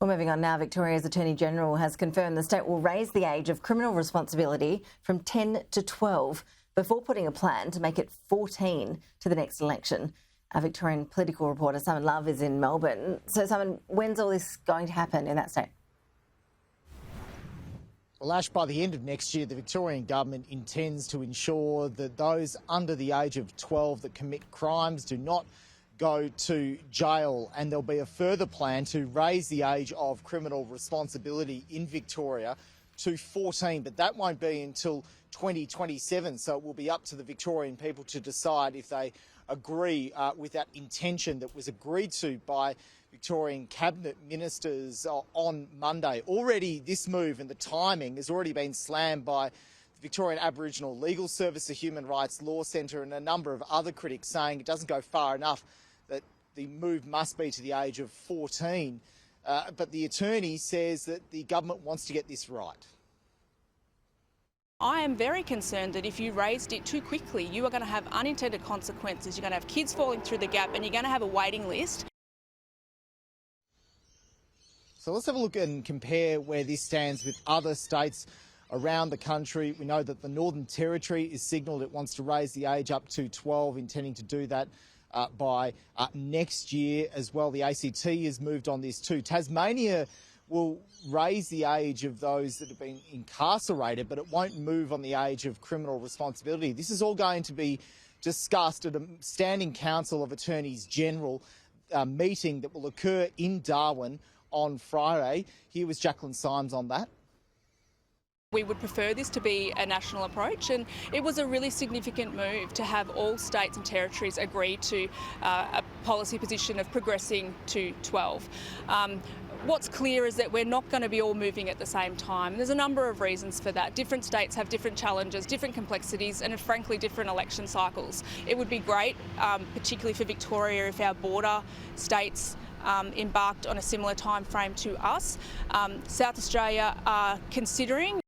Well, moving on now, Victoria's Attorney-General has confirmed the state will raise the age of criminal responsibility from 10 to 12 before putting a plan to make it 14 to the next election. Our Victorian political reporter Simon Love is in Melbourne. So, Simon, when's all this going to happen in that state? Well, Ash, by the end of next year, the Victorian government intends to ensure that those under the age of 12 that commit crimes do not go to jail, and there'll be a further plan to raise the age of criminal responsibility in Victoria to 14, but that won't be until 2027, so it will be up to the Victorian people to decide if they agree with that intention that was agreed to by Victorian Cabinet ministers on Monday. Already this move and the timing has already been slammed by the Victorian Aboriginal Legal Service, the Human Rights Law Centre and a number of other critics, saying it doesn't go far enough, that the move must be to the age of 14. But the attorney says that the government wants to get this right. I am very concerned that if you raised it too quickly, you are going to have unintended consequences. You're going to have kids falling through the gap and you're going to have a waiting list. So let's have a look and compare where this stands with other states around the country. We know that the Northern Territory is signalled it wants to raise the age up to 12, intending to do that by next year as well. The ACT has moved on this too. Tasmania will raise the age of those that have been incarcerated, but it won't move on the age of criminal responsibility. This is all going to be discussed at a Standing Council of Attorneys General meeting that will occur in Darwin on Friday. Here was Jacqueline Symes on that. We would prefer this to be a national approach, and it was a really significant move to have all states and territories agree to a policy position of progressing to 12. What's clear is that we're not going to be all moving at the same time. There's a number of reasons for that. Different states have different challenges, different complexities, and frankly different election cycles. It would be great, particularly for Victoria, if our border states embarked on a similar time frame to us. South Australia are considering